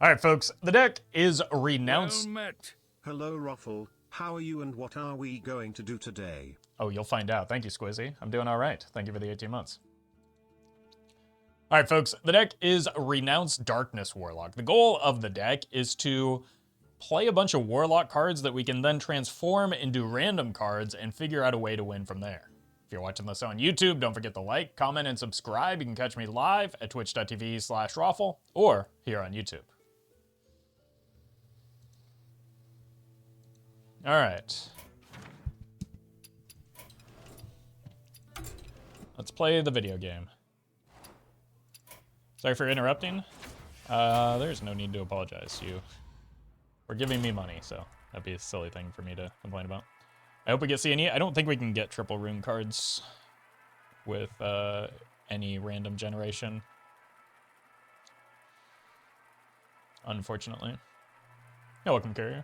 All right, folks, the deck is Renounce. Well met. Hello, Roffle. How are you and what are we going to do today? Oh, you'll find out. Thank you, Squizzy. I'm doing all right. Thank you for the 18 months. All right, folks, the deck is Renounce Darkness Warlock. The goal of the deck is to play a bunch of Warlock cards that we can then transform into random cards and figure out a way to win from there. If you're watching this on YouTube, don't forget to like, comment, and subscribe. You can catch me live at twitch.tv/Roffle or here on YouTube. All right. Let's play the video game. Sorry for interrupting. There's no need to apologize. You were giving me money, so that'd be a silly thing for me to complain about. I hope we get CNE. I don't think we can get triple rune cards with any random generation, unfortunately. You're welcome, Carrier.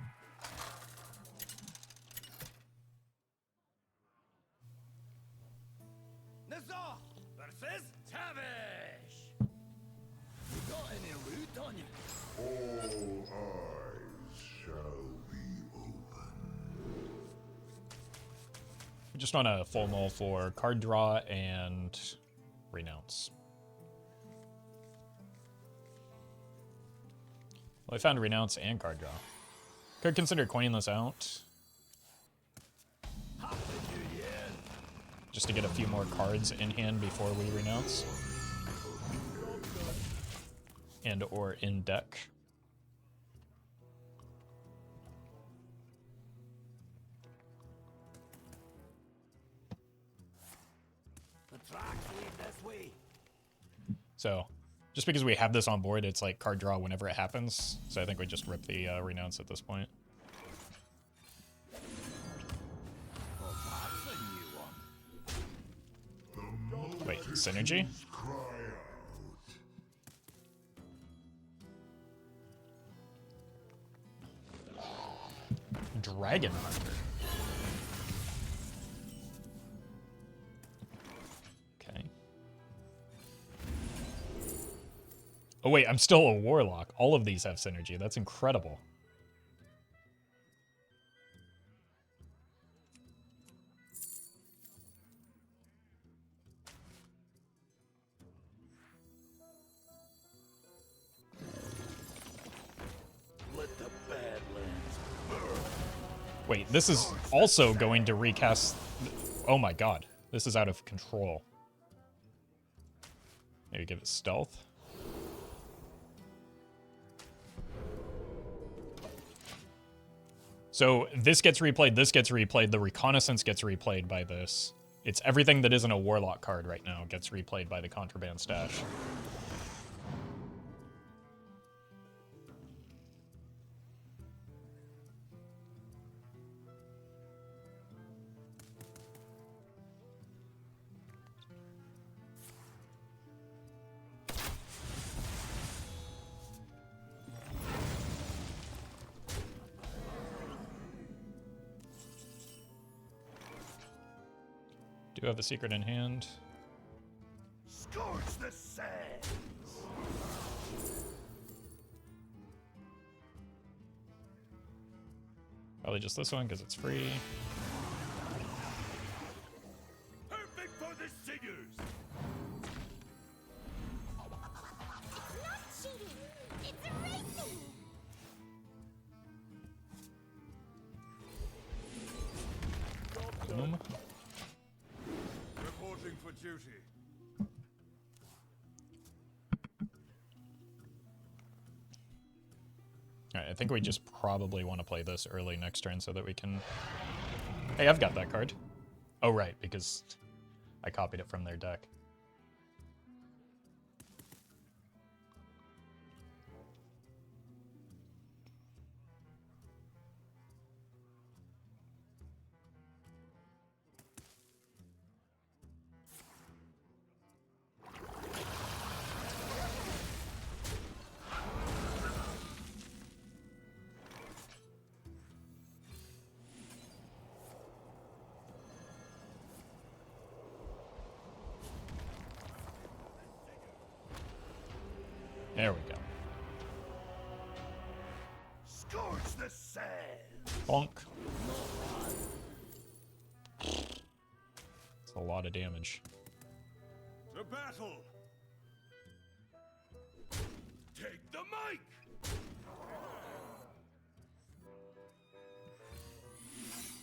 All eyes shall be open. We just want a full null for card draw and Renounce. Well, I found Renounce and card draw. Could consider coining this out. Just to get a few more cards in hand before we Renounce. And or in deck. So, just because we have this on board, it's like card draw whenever it happens. So I think we just rip the Renounce at this point. Wait, synergy? Dragon Hunter. Okay. Oh wait, I'm still a Warlock. All of these have synergy. That's incredible. Wait, this is also going to recast... Oh my god. This is out of control. Maybe give it stealth. So this gets replayed, this gets replayed, the Reconnaissance gets replayed by this. It's everything that isn't a Warlock card right now gets replayed by the Contraband Stash. Do have a secret in hand. Scorch the sands. Probably just this one because it's free. Perfect for the singers. Not cheating. It's racing. Boom. Reporting for duty. Alright, I think we just probably want to play this early next turn so that we can... Hey, I've got that card. Oh, right, because I copied it from their deck. There we go. Scorch the sand. Bonk. It's a lot of damage. To battle. Take the mic.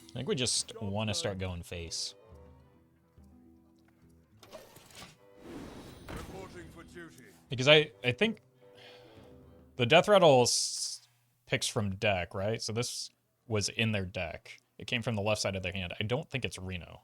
I think we just want to start going face. Reporting for duty. Because I think the Death Rattle picks from deck, right? So this was in their deck. It came from the left side of their hand. I don't think it's Reno.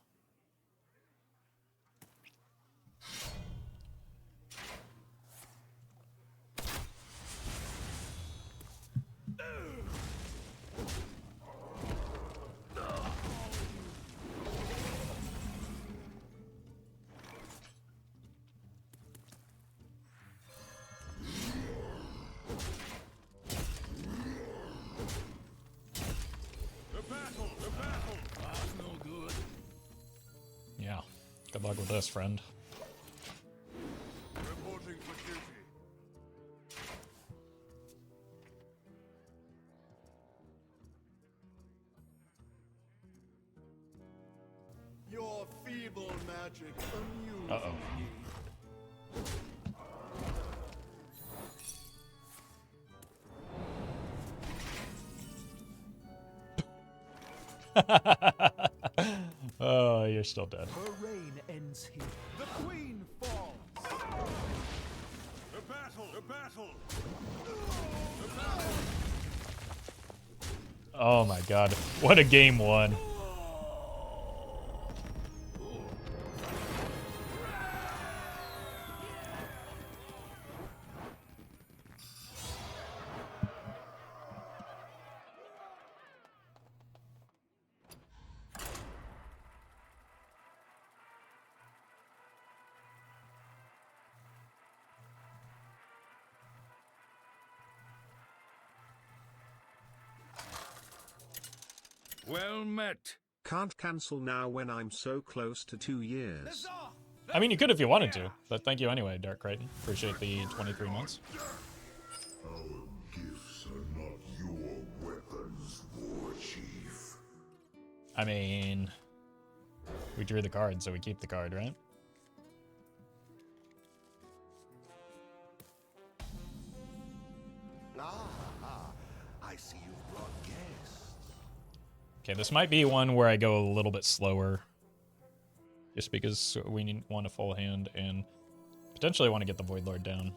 Yeah. Good luck with this, friend. Reporting for duty. Your feeble magic amuses Uh-oh. me. Oh, you're still dead. Her reign ends here. The queen falls. The battle. The battle. Oh my god. What a game one. Well met. Can't cancel now when I'm so close to 2 years. I mean, you could if you wanted to, but thank you anyway, Dark Crichton. Appreciate the 23 months. Our gifts are not your weapons, War Chief. I mean, we drew the card, so we keep the card, right? I see you've brought guests. Okay, this might be one where I go a little bit slower. Just because we want a full hand and potentially want to get the Void Lord down.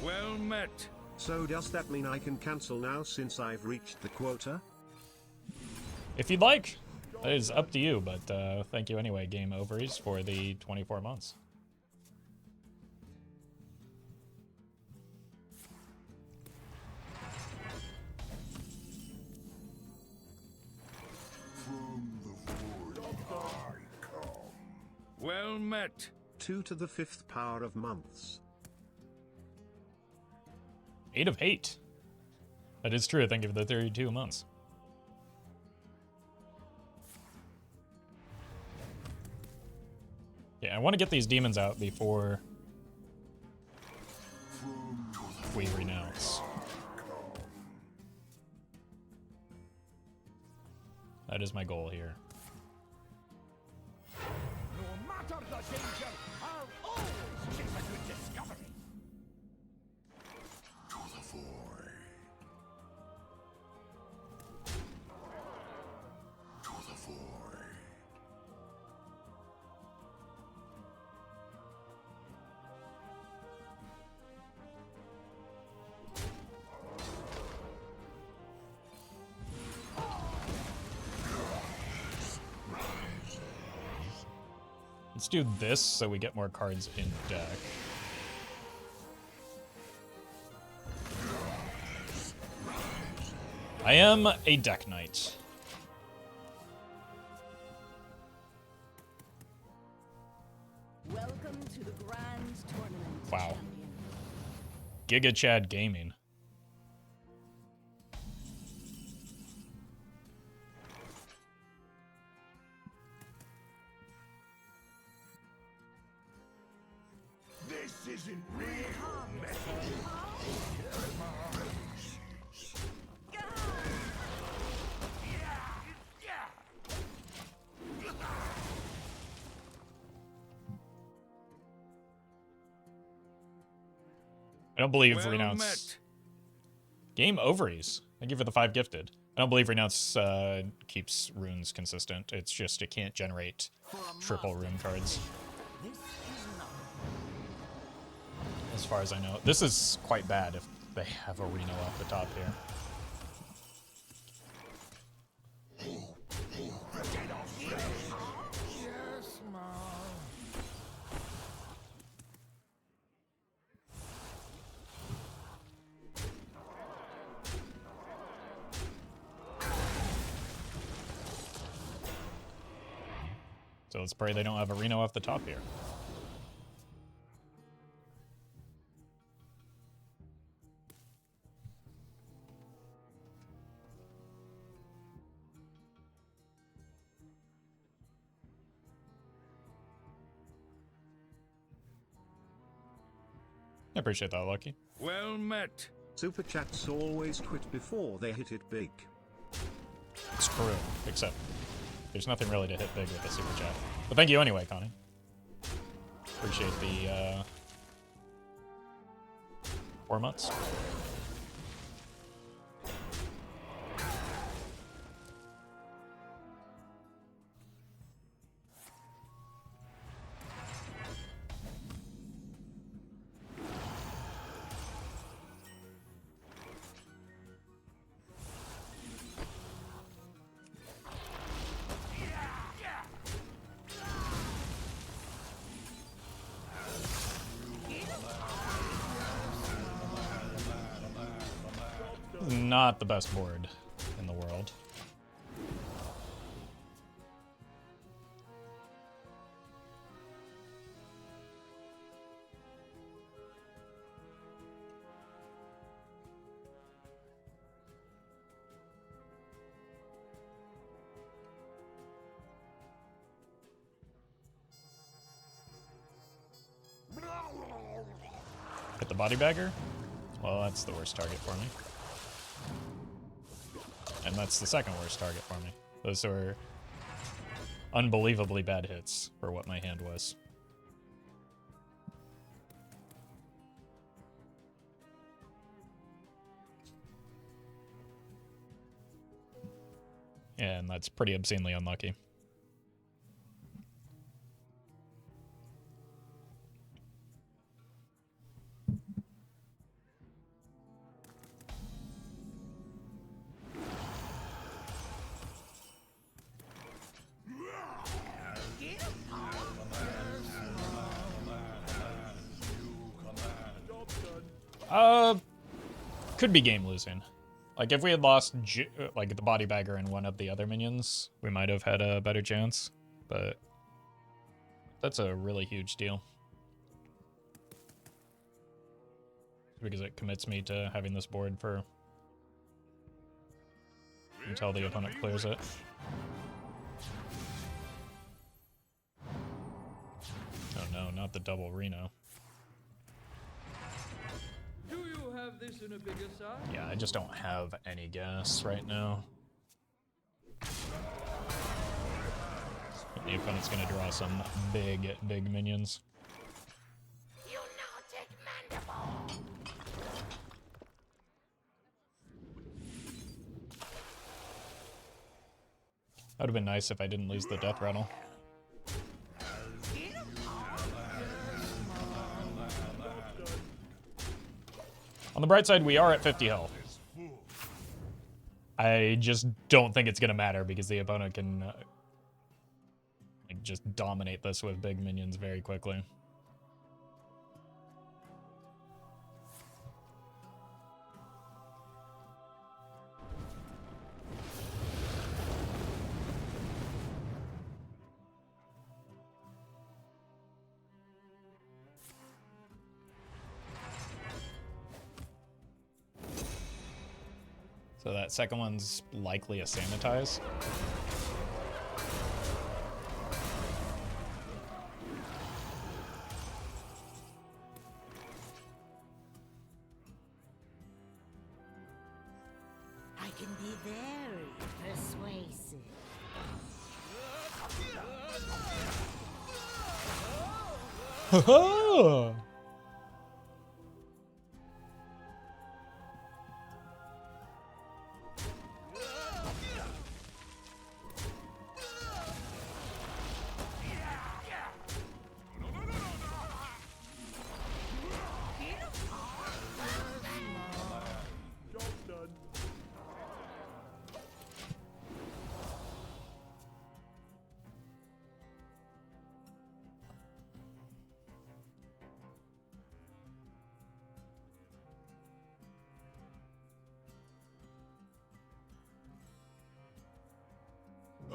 Well met. So does that mean I can cancel now since I've reached the quota? If you'd like, that is up to you, but thank you anyway, Game Ovaries, for the 24 months. From the void I come. Well met. 2 to the 5th power of months. 8 of 8. That is true, thank you for the 32 months. Yeah, I want to get these demons out before we renounce. That is my goal here. No matter the danger, I'll always chase a good discovery. To the void. To the void. Let's do this so we get more cards in deck. I am a deck knight. Welcome to the Grand Tournament. Wow. Champion. Giga Chad Gaming. don't believe Well Renounce... met. Game ovaries. Thank you for the 5 gifted. I don't believe Renounce keeps runes consistent. It's just it can't generate triple rune cards. As far as I know. This is quite bad if they have a Reno off the top here. Yes, Mom. So let's pray they don't have a Reno off the top here. I appreciate that, Lucky. Well met. Super chats always quit before they hit it big. It's true, except there's nothing really to hit big with the super chat. But thank you anyway, Connie. Appreciate the 4 months. Not the best board in the world. Hit the body bagger? Well, that's the worst target for me. And that's the second worst target for me. Those were unbelievably bad hits for what my hand was. And that's pretty obscenely unlucky. Could be game losing. Like if we had lost like the body bagger and one of the other minions, we might have had a better chance. But that's a really huge deal. Because it commits me to having this board for until the opponent clears it. Oh no, not the double Reno. Do you have this in a bigger size? Yeah, I just don't have any gas right now. The opponent's gonna draw some big minions. You now take mandible. That would have been nice if I didn't lose the death rattle. On the bright side, we are at 50 health. I just don't think it's going to matter because the opponent can like just dominate this with big minions very quickly. So that second one's likely a sanitize. I can be very persuasive.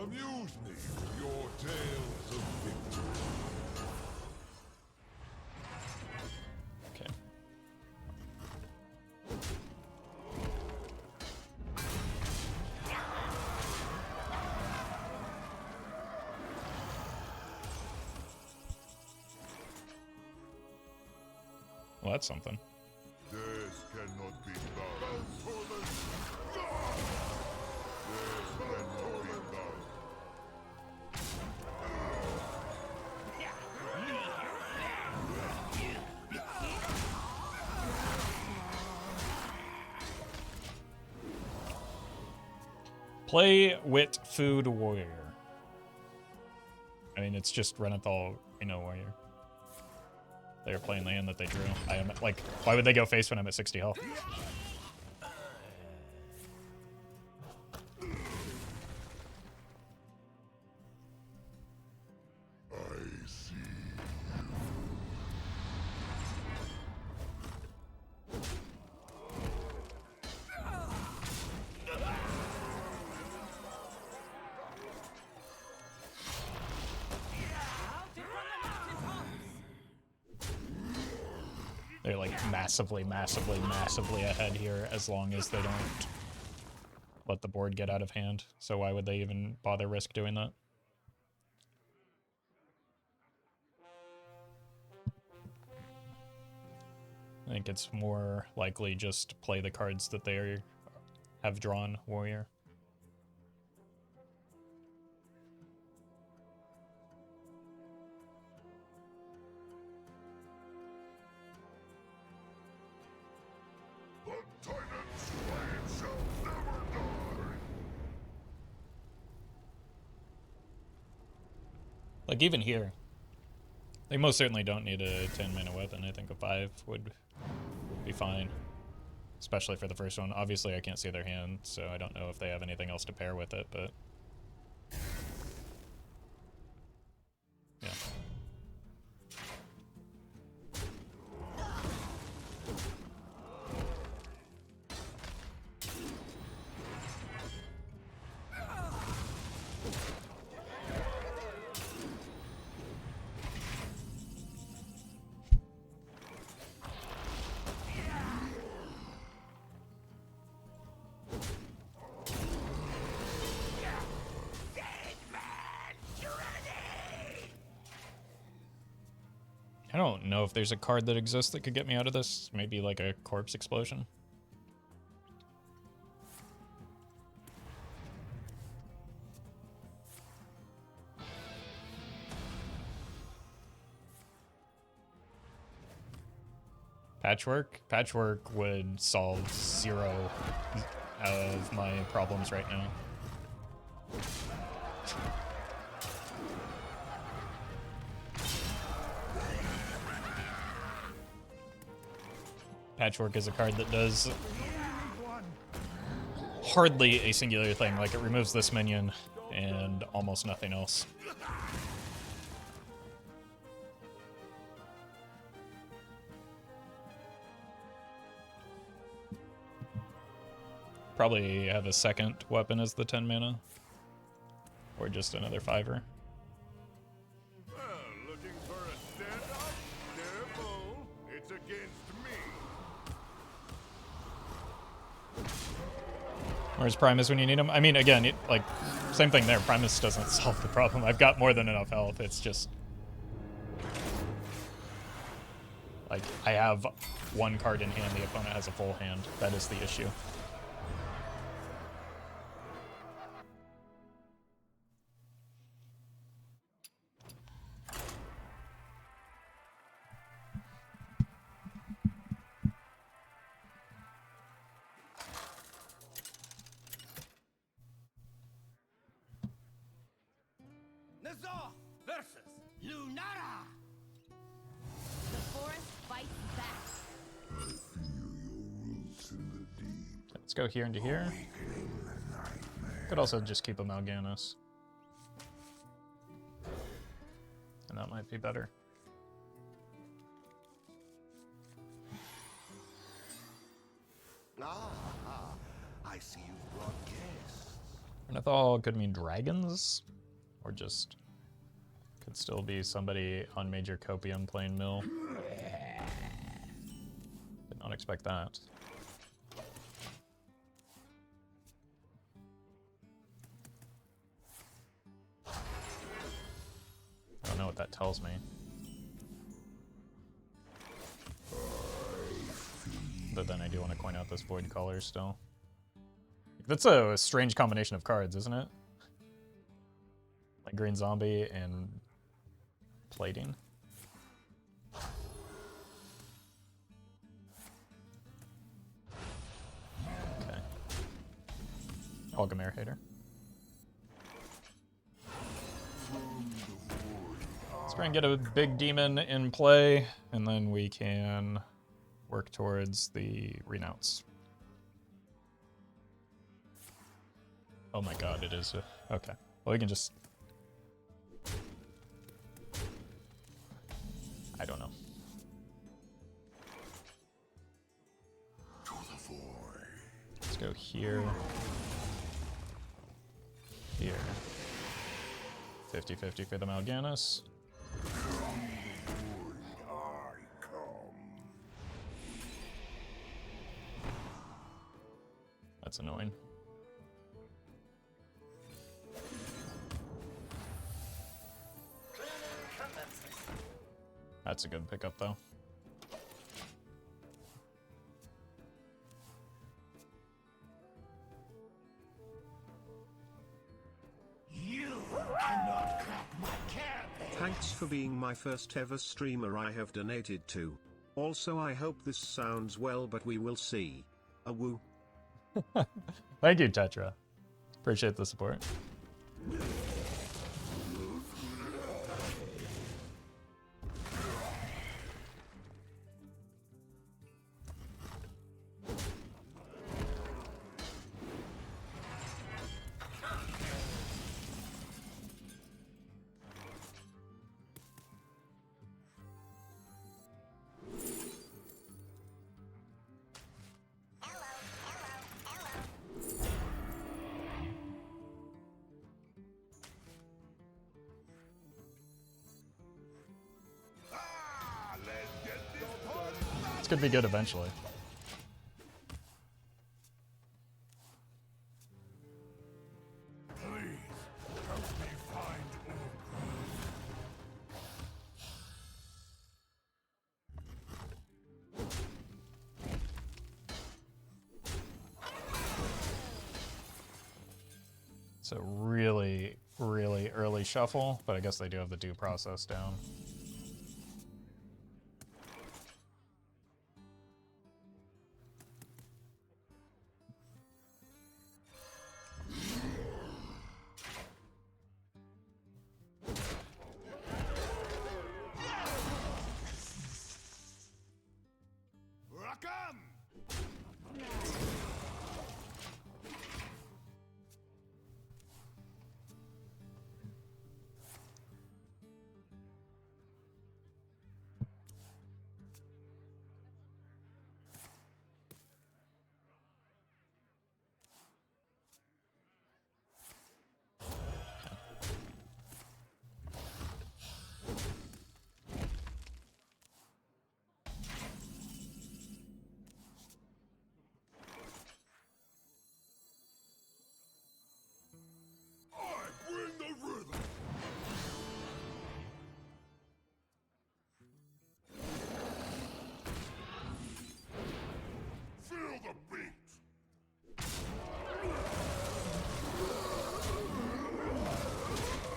Amuse me with your tales of victory. Okay. Well, that's something. This cannot be done. For the God! This cannot be done. Play Wit Food Warrior. I mean, it's just Renounce, Warrior. They're playing the hand that they drew. I am like, why would they go face when I'm at 60 health? I see. They're like massively, massively, massively ahead here as long as they don't let the board get out of hand. So why would they even bother risk doing that? I think it's more likely just play the cards that they have drawn, Warrior. The Titans' flame shall never die. Like, even here, they most certainly don't need a 10-mana weapon. I think a 5 would be fine, especially for the first one. Obviously, I can't see their hand, so I don't know if they have anything else to pair with it, but yeah. I don't know if there's a card that exists that could get me out of this. Maybe like a corpse explosion. Patchwork? Patchwork would solve 0 of my problems right now. Patchwork is a card that does hardly a singular thing. Like, it removes this minion and almost nothing else. Probably have a second weapon as the 10 mana. Or just another 5-er. Well, looking for a standoff? Careful, it's against me. Where's Primus when you need him? I mean, again, like, same thing there. Primus doesn't solve the problem. I've got more than enough health. It's just... like, I have one card in hand. The opponent has a full hand. That is the issue. Nazar versus Lunara. The forest fights back. I feel your roots in the deep. Let's go here into here. Awakening the nightmare. Could also just keep a Mal'Ganis. And that might be better. Ah, I see you've brought guests. Ornithal could mean dragons, or just could still be somebody on Major Copium playing mill. Did not expect that. I don't know what that tells me. But then I do want to coin out this Void Caller still. That's a strange combination of cards, isn't it? Like Green Zombie and Plating. Okay. Algamare Hater. Let's try and get a big demon in play, and then we can work towards the Renounce. Oh my god, it is. Okay. Well, we can just... I don't know. Let's go here. Here. 50-50 for the Mal'Ganis. That's annoying. That's a good pickup, though. Thanks for being my first ever streamer I have donated to. Also I hope this sounds well, but we will see. A woo. Thank you, Tetra. Appreciate the support. This could be good eventually. So really, really early shuffle, but I guess they do have the due process down.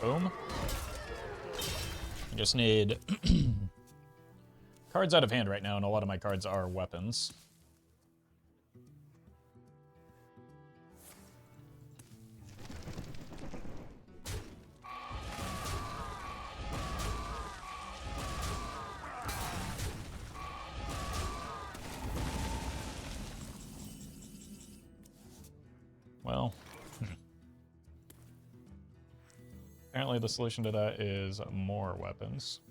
Boom. I just need cards out of hand right now, and a lot of my cards are weapons. Well, apparently the solution to that is more weapons.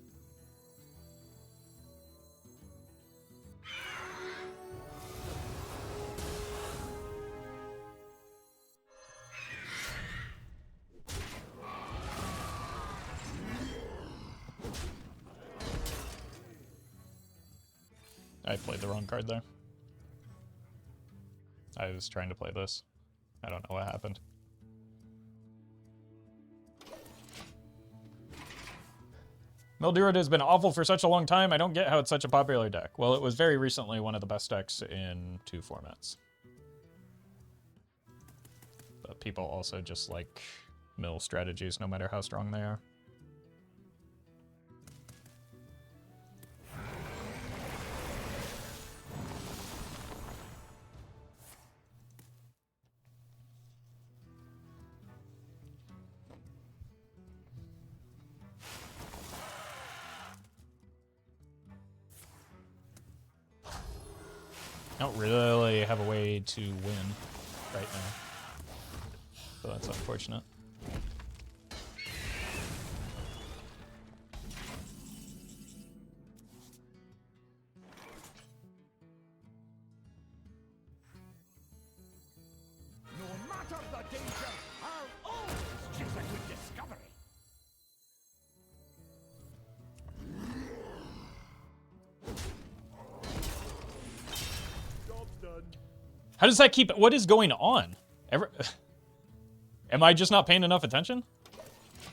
I played the wrong card there. I was trying to play this. I don't know what happened. Mildurid has been awful for such a long time. I don't get how it's such a popular deck. Well, it was very recently one of the best decks in 2 formats. But people also just like mill strategies no matter how strong they are. I don't really have a way to win right now, so that's unfortunate. No matter the danger, I'll always chase a good discovery. Job done. How does that keep... What is going on? Am I just not paying enough attention?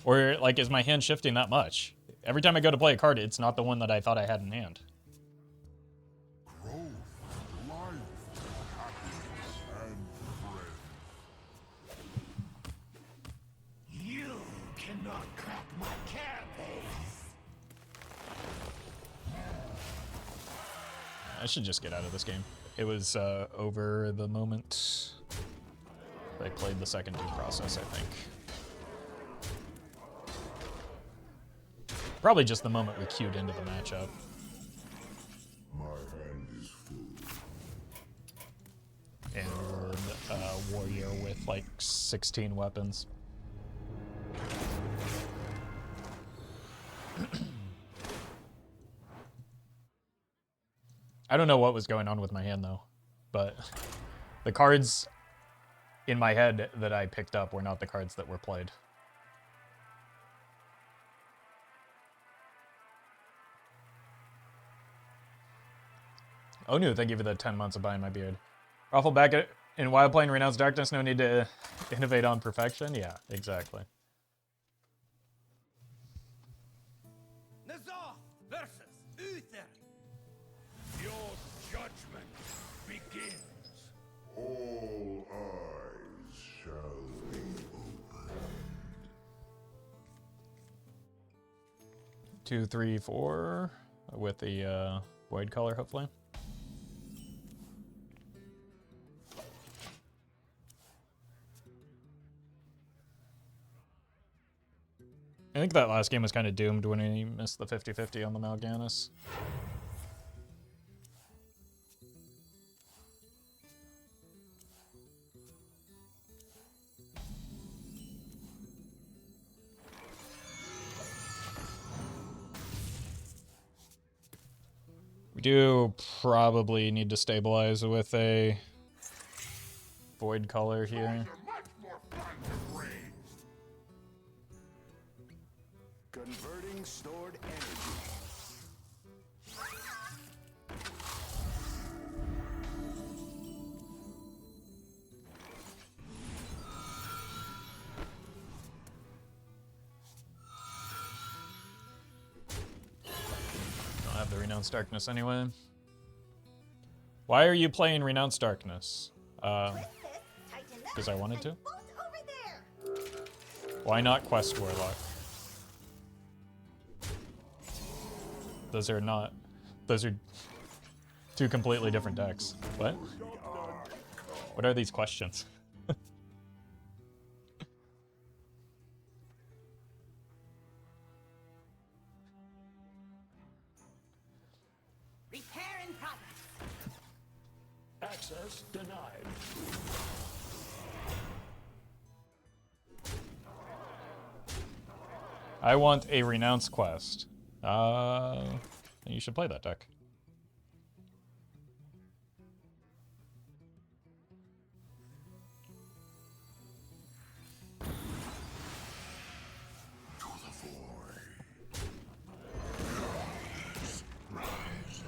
Or, like, is my hand shifting that much? Every time I go to play a card, it's not the one that I thought I had in hand. Growth, life, happiness, and friends. You cannot crack my carapace. I should just get out of this game. It was over the moment I played the second due process, I think. Probably just the moment we queued into the matchup. My hand is full. And we're a warrior with like 16 weapons. I don't know what was going on with my hand though, but the cards in my head that I picked up were not the cards that were played. Oh no, thank you for the 10 months of buying my beard. Roffle back in Wild playing Renounce Darkness, no need to innovate on perfection? Yeah, exactly. Nazar versus Uther. Your judgment begins. All eyes shall be open. 2, 3, 4 with the void color, hopefully. I think that last game was kind of doomed when he missed the 50-50 on the Mal'Ganis. We do probably need to stabilize with a void color here. Much more fun to raid. Converting stored energy. Don't have the Renounce Darkness anyway. Why are you playing Renounce Darkness? Because I wanted to. Why not Quest Warlock? Those are 2 completely different decks. What? What are these questions? Repair in progress. Access denied. I want a Renounce quest. You should play that deck. To the void. Rise, rises.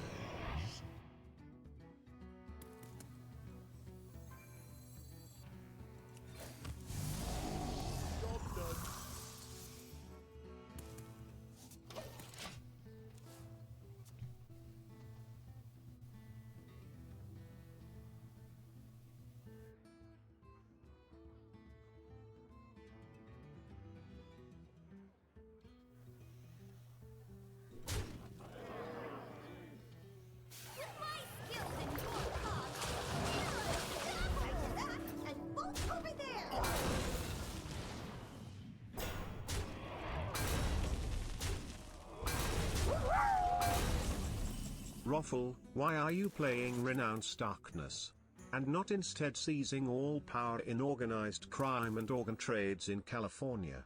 Roffle, why are you playing Renounce Darkness? And not instead seizing all power in organized crime and organ trades in California?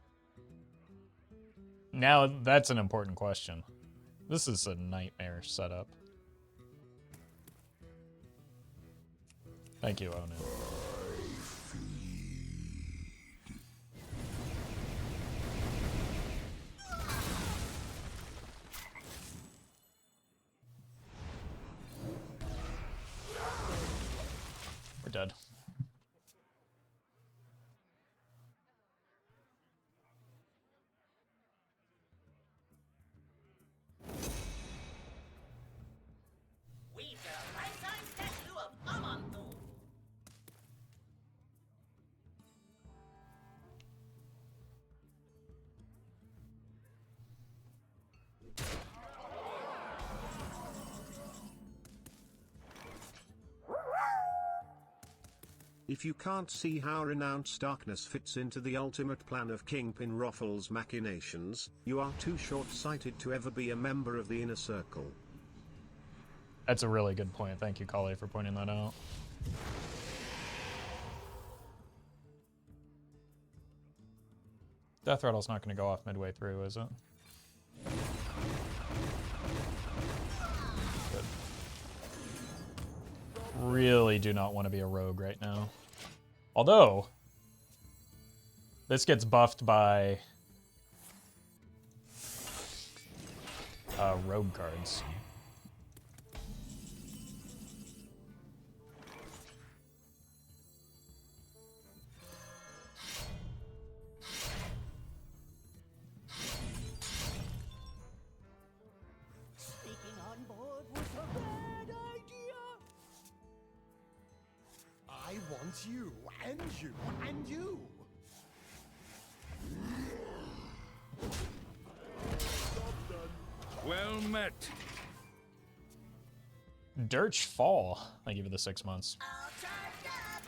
Now, that's an important question. This is a nightmare setup. Thank you, Onu. We're dead. We've got a life-size statue of Amantu. If you can't see how Renounce Darkness fits into the ultimate plan of Kingpin Roffle's machinations, you are too short-sighted to ever be a member of the Inner Circle. That's a really good point. Thank you, Kale, for pointing that out. Death Rattle's not going to go off midway through, is it? Good. Really do not want to be a rogue right now. Although, this gets buffed by rogue cards. Sneaking on board was a bad idea. I want you, and you, and you. Well met. Dirge Fall. Thank you for the 6 months. All charged up.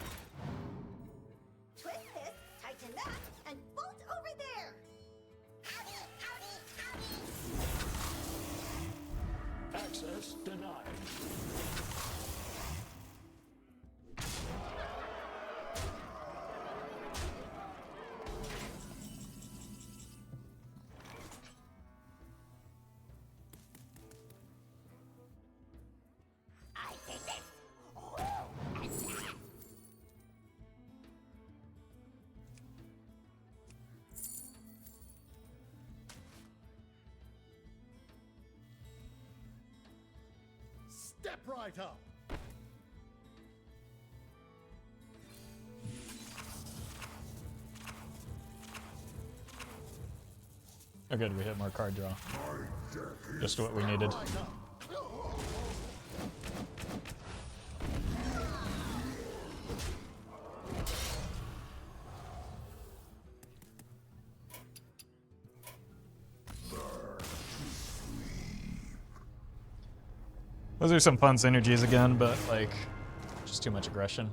Twist this, tighten that, and bolt over there. Howdy, howdy, howdy. Access denied. I take this. Oh, and that. Step right up. Oh good, we hit more card draw. Just what we needed. Right up. Those are some fun synergies again, but like, just too much aggression.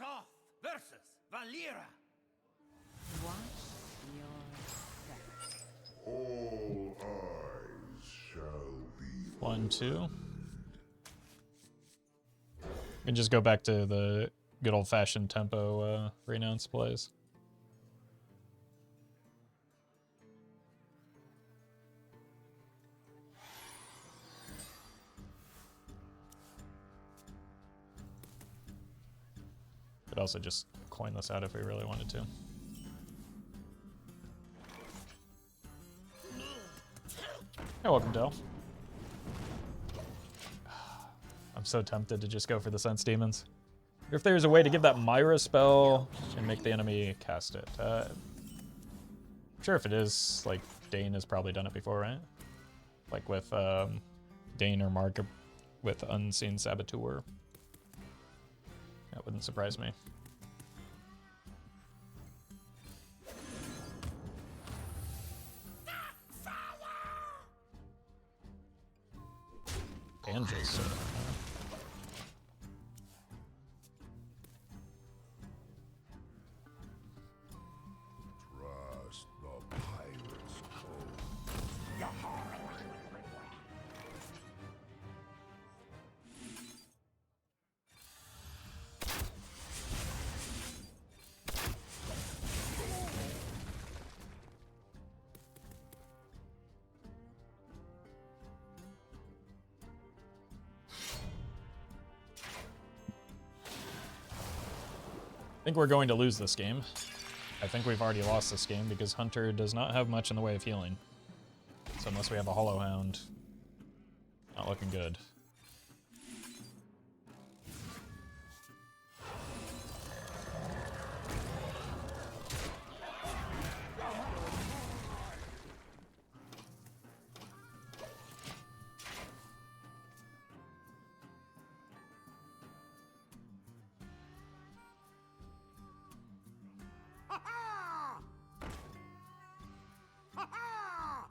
Zoth versus Valera. Watch your step. All eyes shall be 1, 2. We can just go back to the good old-fashioned tempo Renounce plays. Could also just coin this out if we really wanted to. Hey, welcome, Del. I'm so tempted to just go for the Sense Demons. If there's a way to give that Myra spell and make the enemy cast it. I'm sure if it is, like, Dane has probably done it before, right? Like with Dane or Mark with Unseen Saboteur. That wouldn't surprise me. Banjo soda. Trust the pirate's code. I think we're going to lose this game. I think we've already lost this game because Hunter does not have much in the way of healing. So unless we have a Hollow Hound, not looking good. Ha-ha! Ha-ha!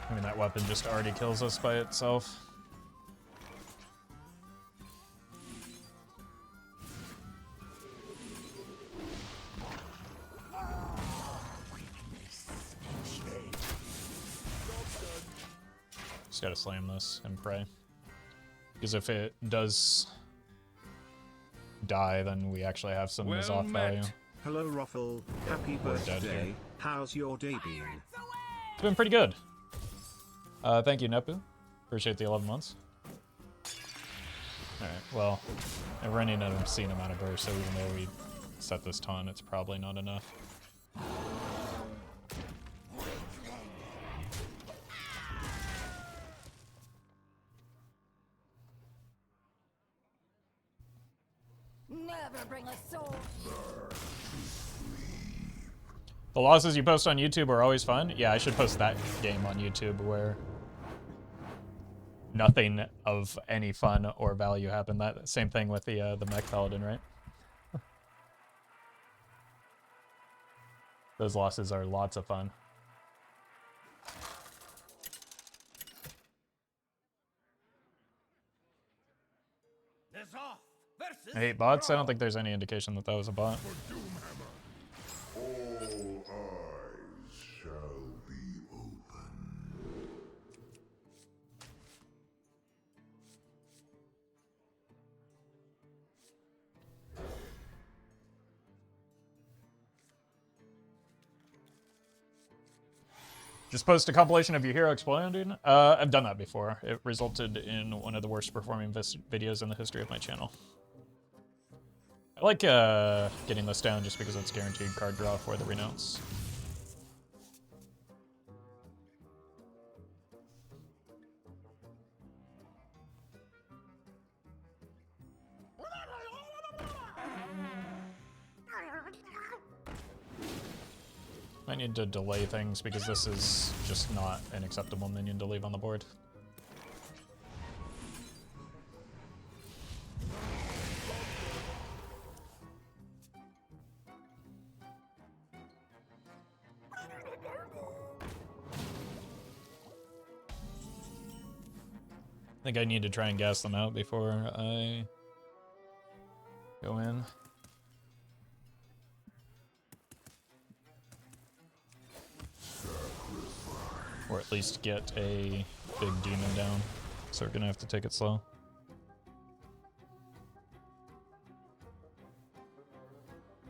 I mean, that weapon just already kills us by itself. Just gotta slam this and pray. Because if it does die, then we actually have some Mizoth value. Hello Roffle, happy We're dead birthday. here. How's your day been? It's been pretty good. Thank you, Nepu. Appreciate the 11 months. Alright, well, I'm running an obscene amount of burst, so even though we set this taunt, it's probably not enough. Never bring a soul. The losses you post on YouTube are always fun. Yeah, I should post that game on YouTube where nothing of any fun or value happened. That same thing with the Mech Paladin, right? Those losses are lots of fun. There's off versus I hate bots. I don't think there's any indication that that was a bot. All eyes shall be open. Just post a compilation of your hero exploding. I've done that before. It resulted in one of the worst performing videos in the history of my channel. I like getting this down just because it's guaranteed card draw for the Renounce. I need to delay things because this is just not an acceptable minion to leave on the board. I think I need to try and gas them out before I go in. Or at least get a big demon down. So we're gonna have to take it slow.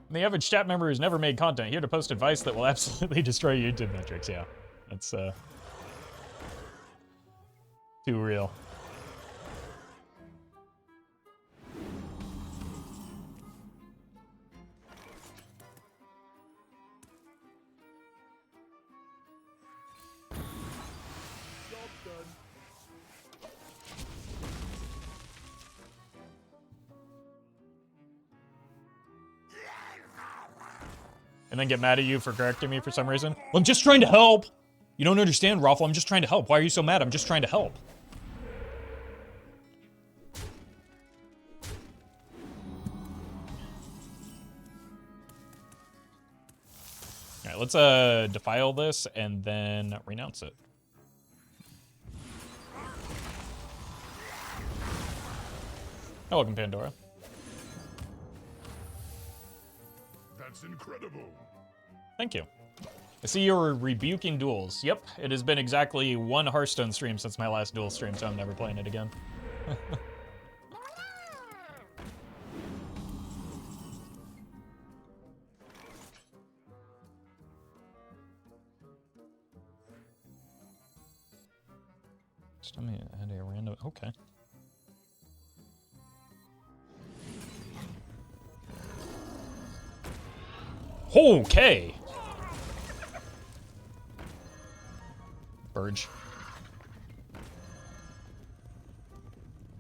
And the average chat member who's never made content here to post advice that will absolutely destroy YouTube metrics. Yeah, that's too real. and then get mad at you for correcting me for some reason. Well, I'm just trying to help. You don't understand, Roffle. I'm just trying to help. Why are you so mad? I'm just trying to help. All right, let's defile this and then renounce it. Oh, welcome, Pandora. That's incredible. Thank you. I see you're rebuking duels. Yep, it has been exactly one Hearthstone stream since my last duel stream, so I'm never playing it again. Just tell me I had a random... Okay. Okay! Burge.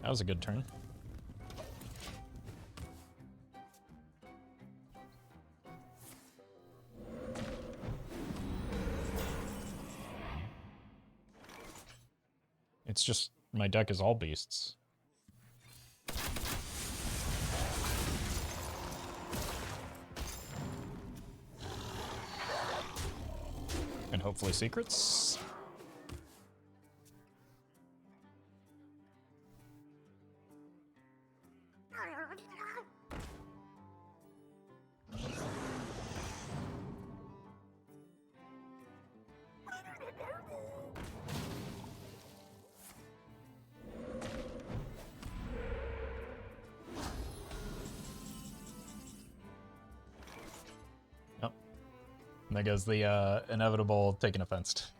That was a good turn. It's just, my deck is all beasts. And hopefully secrets. Yep. And there goes the inevitable taking offense.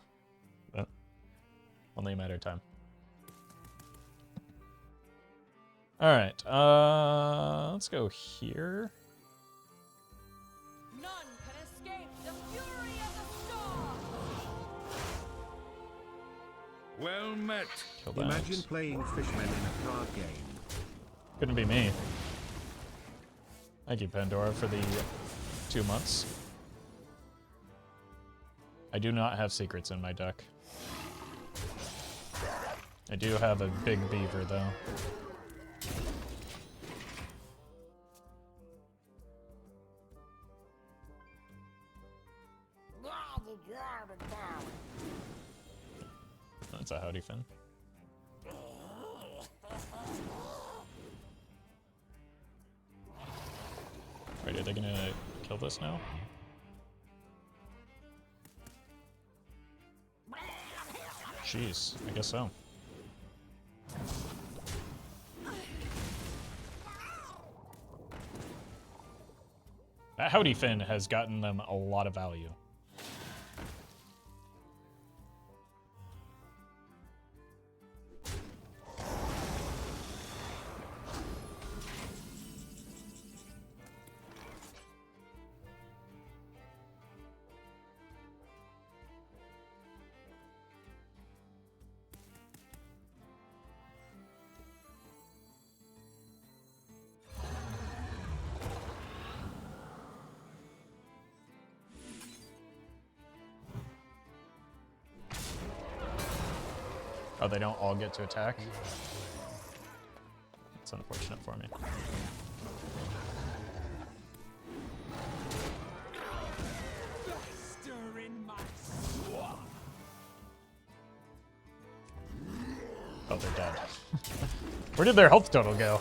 But only a matter of time. Alright, let's go here. None can escape the fury of the storm. Well met. Kill that. Imagine playing fishmen in a card game. Couldn't be me. Thank you, Pandora, for the 2 months. I do not have secrets in my deck. I do have a big beaver, though. That's a howdy fin. Right, are they gonna kill this now? Jeez, I guess so. That howdy fin has gotten them a lot of value. Oh, they don't all get to attack? That's unfortunate for me. Oh, they're dead. Where did their health total go?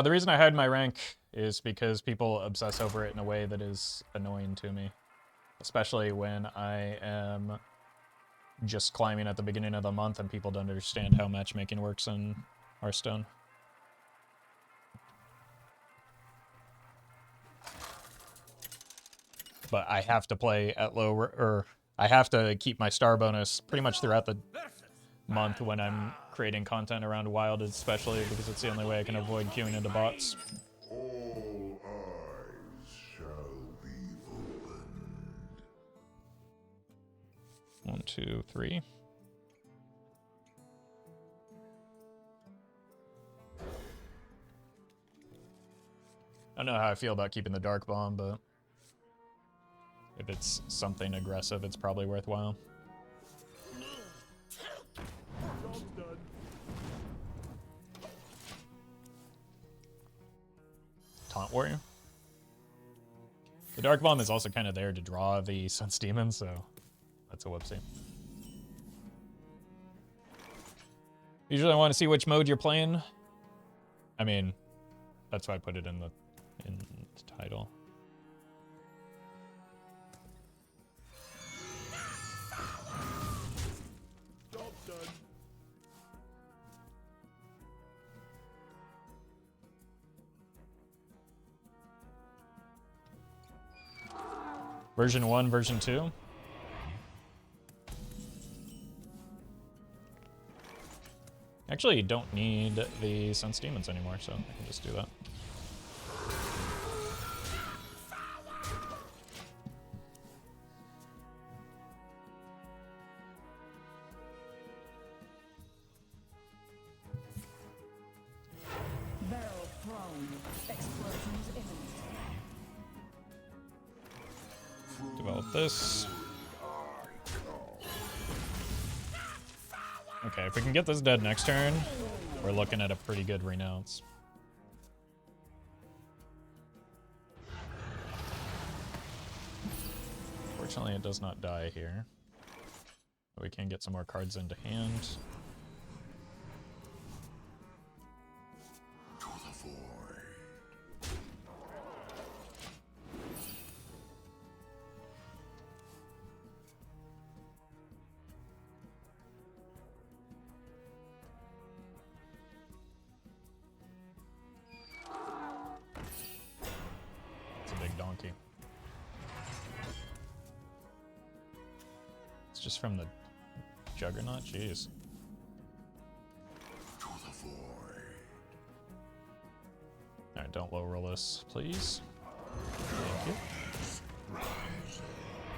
The reason I hide my rank is because people obsess over it in a way that is annoying to me. Especially when I am just climbing at the beginning of the month and people don't understand how matchmaking works in Hearthstone. But I have to play at low, or I have to keep my star bonus pretty much throughout the month when I'm creating content around Wild, especially because it's the only way I can avoid queuing into bots. All eyes 1, 2, 3. I don't know how I feel about keeping the Dark Bomb, but if it's something aggressive, it's probably worthwhile. Job's done. Taunt Warrior. The Dark Bomb is also kind of there to draw the Sun's Demon, so that's a whoopsie. Usually I want to see which mode you're playing. I mean, that's why I put it in the title. Job's done. Version 1, version 2. Actually, you don't need the Sun's Demons anymore, so I can just do that. Barrel thrown. Explosions imminent. Develop this. Okay, if we can get this dead next turn, we're looking at a pretty good Renounce. Fortunately, it does not die here. But we can get some more cards into hand. To the void. It's a big donkey. It's just from the Juggernaut? Jeez. To the void. Alright, don't low roll this, please. Thank you.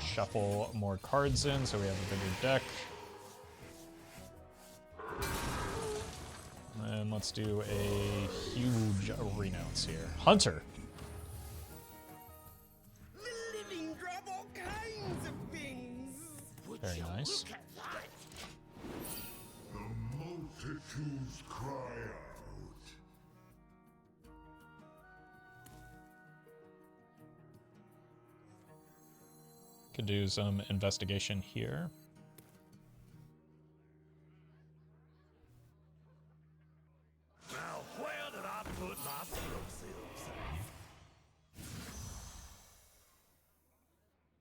Shuffle more cards in so we have a bigger deck. And let's do a huge Renounce here. Hunter! The living grab all kinds of things. Very nice. Look at that. The multitudes cry out. Could do some investigation here. Now where did I put my explosives?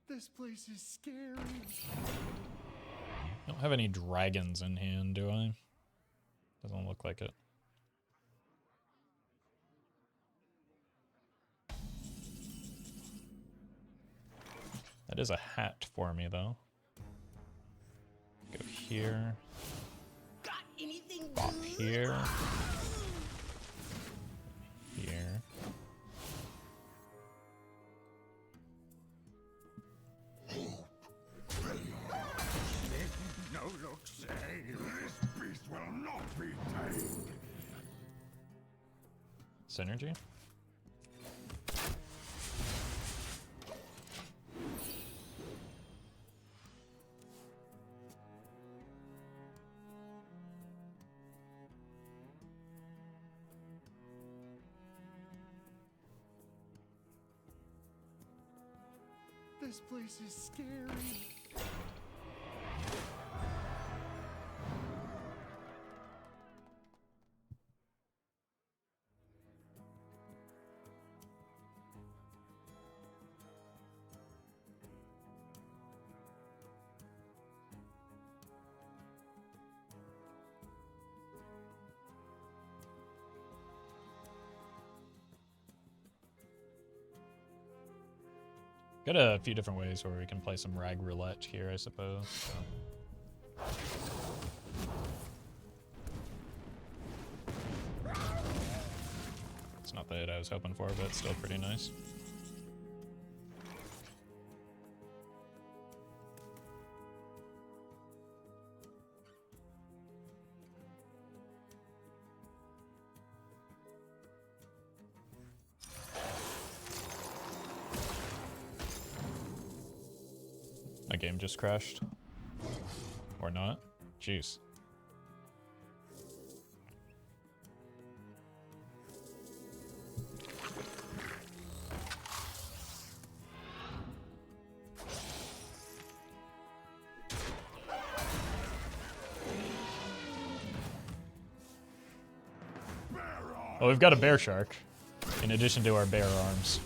This place is scary. Don't have any dragons in hand, do I? Doesn't look like it. That is a hat for me, though. Go here. Got anything Bop good? here. Here. No look say. This beast will not be tamed. Synergy? This place is scary. Got a few different ways where we can play some rag roulette here, I suppose. So. It's not the hit I was hoping for, but it's still pretty nice. My game just crashed. Or not. Jeez. Well, we've got a bear shark, in addition to our bear arms.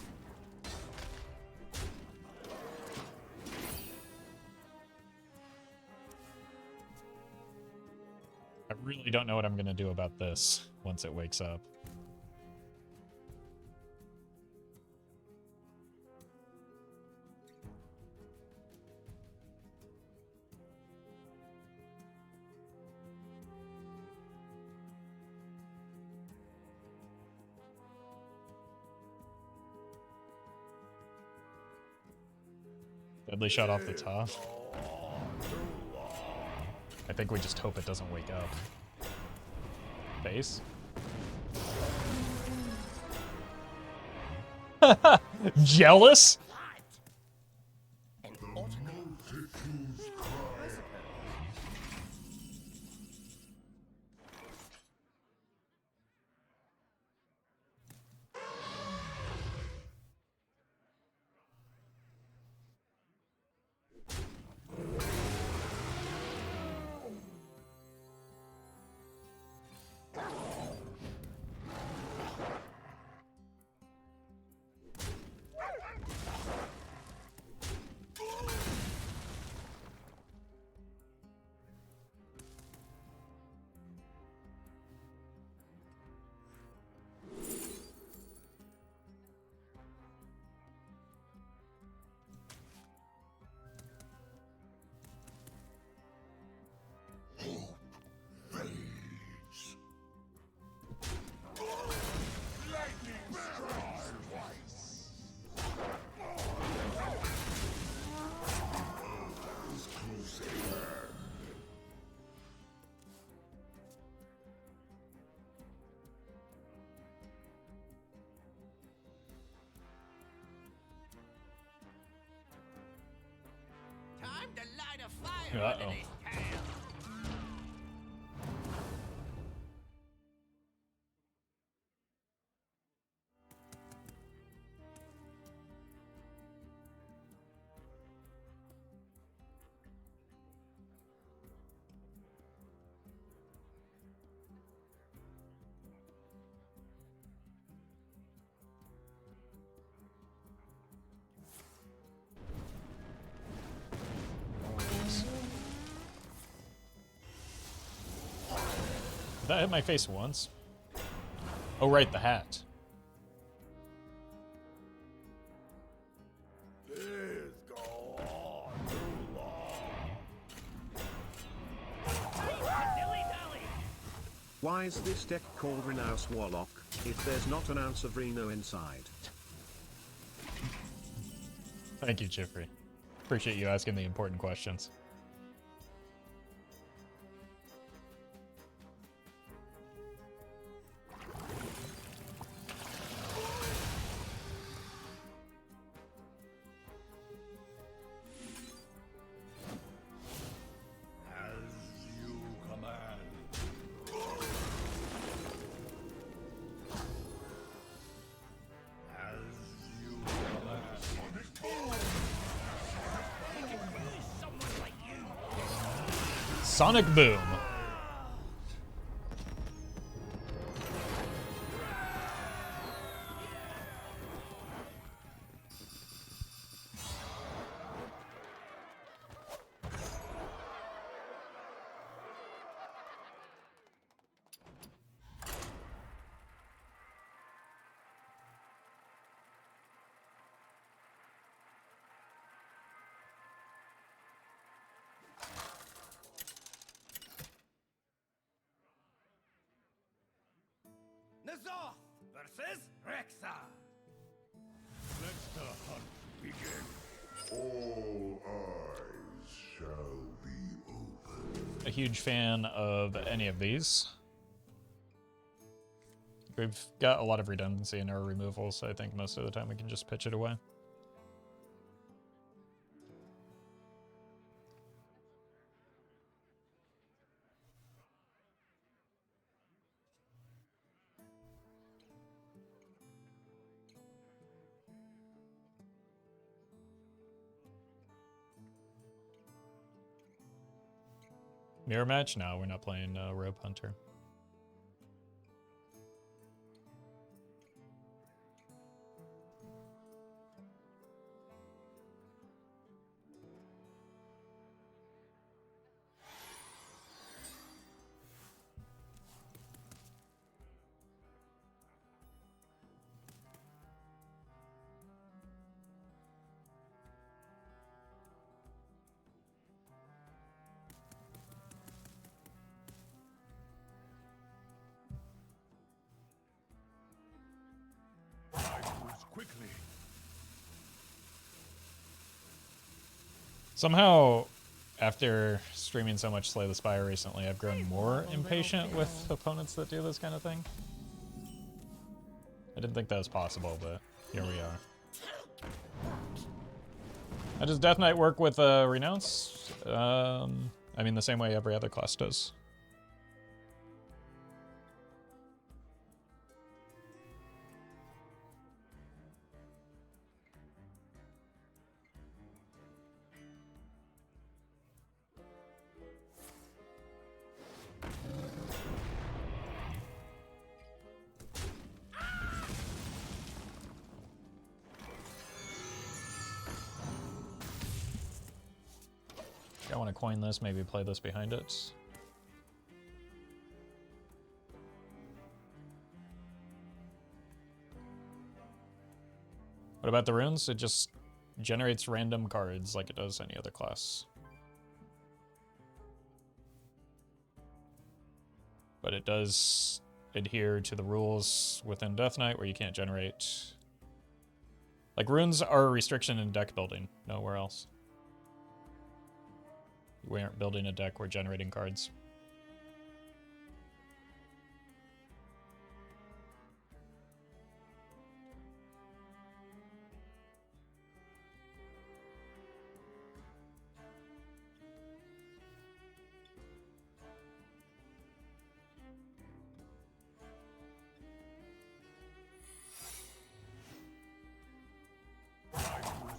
I really don't know what I'm gonna do about this once it wakes up. Deadly shot off the top. I think we just hope it doesn't wake up. Base? Jealous? Time to light a fire Uh-oh. under this tail. Did that hit my face once? Oh, right, the hat. This go on too long. Why is this deck called Renounce Warlock, if there's not an ounce of Reno inside? Thank you, Jeffrey. Appreciate you asking the important questions. As you command. As you command. Sonic Boom. Nazoth versus Rexa. Let the hunt begin. All eyes shall be open. A huge fan of any of these. We've got a lot of redundancy in our removals, so I think most of the time we can just pitch it away. Mirror match? No, we're not playing Rope Hunter. Quickly. Somehow, after streaming so much Slay the Spire recently, I've grown more impatient with opponents that do this kind of thing. I didn't think that was possible, but here we are. How does Death Knight work with Renounce? I mean, the same way every other class does. I want to coin this, maybe play this behind it. What about the runes? It just generates random cards like it does any other class. But it does adhere to the rules within Death Knight where you can't generate... Like, runes are a restriction in deck building, nowhere else. We aren't building a deck, we're generating cards.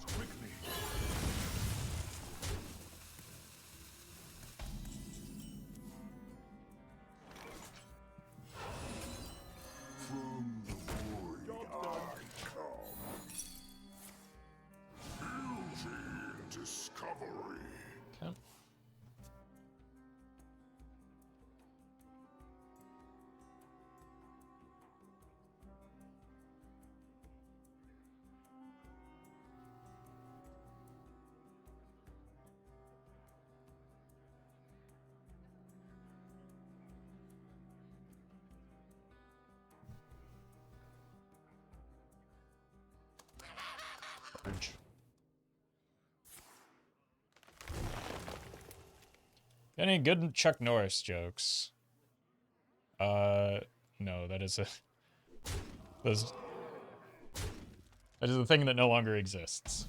Quickly. From the void I come. Beauty and discovery. Okay. Orange. Any good Chuck Norris jokes? No, that is a... That is a thing that no longer exists.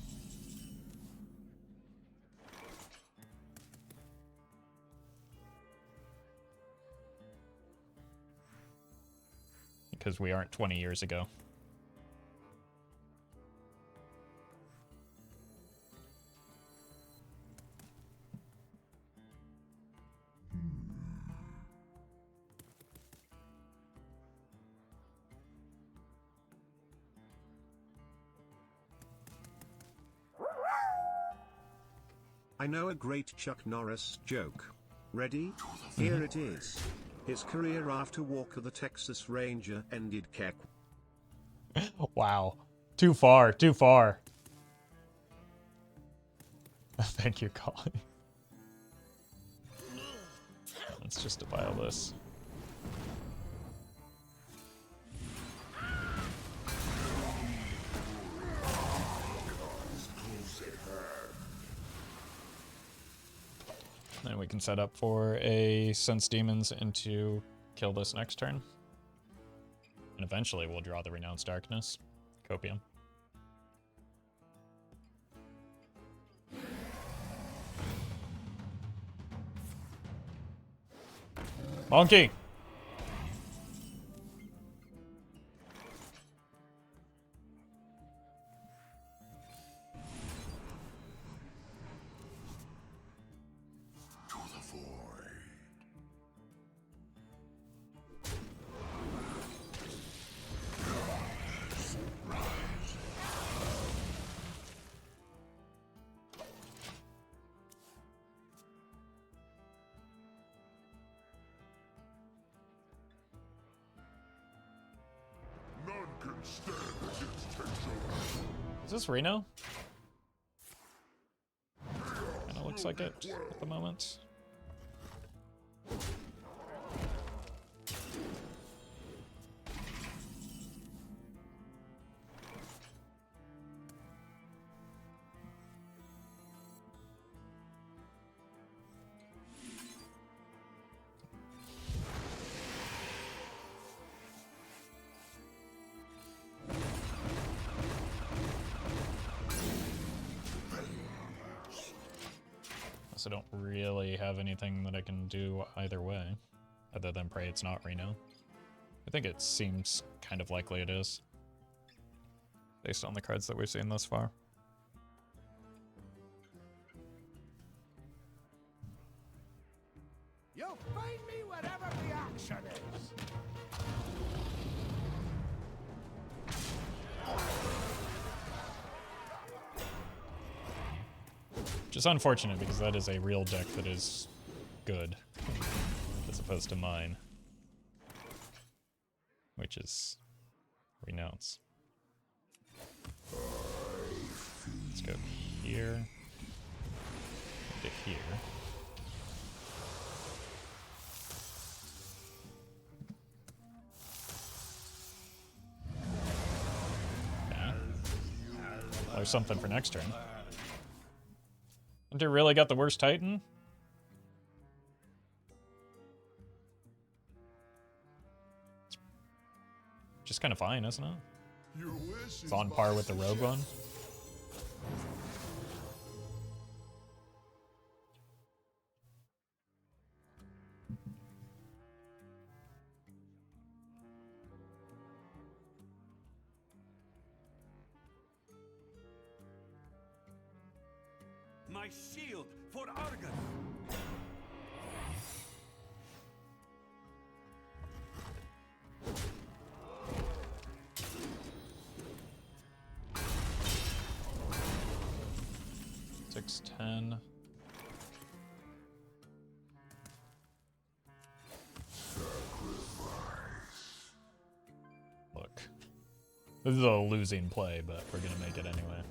Because we aren't 20 years ago. I know a great Chuck Norris joke. Ready? Here it is. His career after Walker the Texas Ranger ended Keck. Wow. Too far, too far. Thank you, Colin. Let's just defile this. Then we can set up for a Sense Demons into kill this next turn. And eventually we'll draw the Renounce Darkness. Copium. Monkey! To the void. Is this Reno? Kinda looks like it at the moment. I don't really have anything that I can do either way, other than pray it's not Reno. I think it seems kind of likely it is, based on the cards that we've seen thus far. You'll find me wherever the action is. Which is unfortunate because that is a real deck that is good, as opposed to mine, which is Renounce. Let's go here, to here. Okay. There's something for next turn. Hunter really got the worst Titan? It's just kind of fine, isn't it? It's on par with the Rogue one. My shield for Argus. Six, 10. Look. This is a losing play, but we're gonna make it anyway.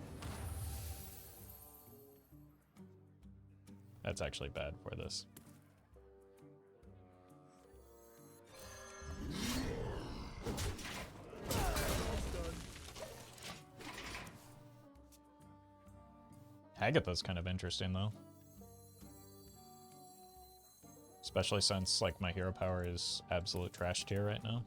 That's actually bad for this. Hagatha's kind of interesting though. Especially since like my hero power is absolute trash tier right now.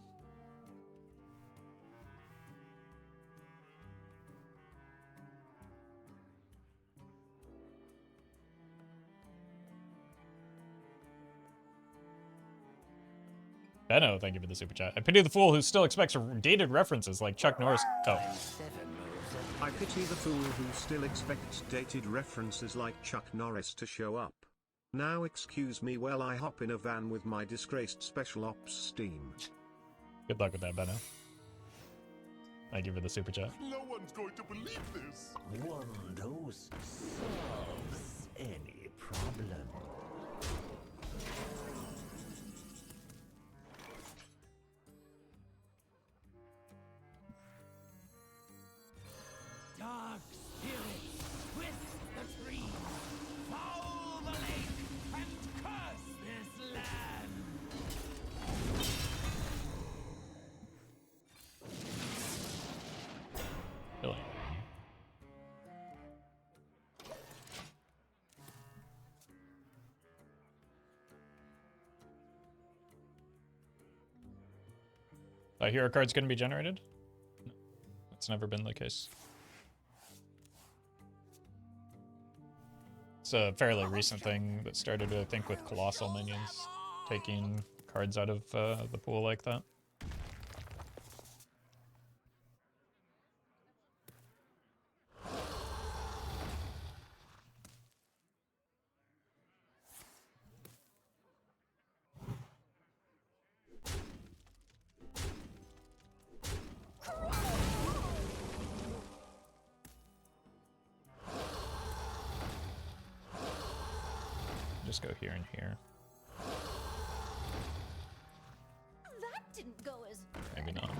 Benno, thank you for the super chat. I pity the fool who still expects dated references like Chuck Norris. Oh. I pity the fool who still expects dated references like Chuck Norris to show up. Now excuse me while I hop in a van with my disgraced special ops steam. Good luck with that, Benno. Thank you for the super chat. No one's going to believe this. One dose solves any problem. Dark spirits twist the tree, foul the lake, and curse this land. Really? Hero card's gonna be generated? No, that's never been the case. It's a fairly recent thing that started, I think, with Colossal minions taking cards out of the pool like that. Just go here and here. That didn't go as Maybe not.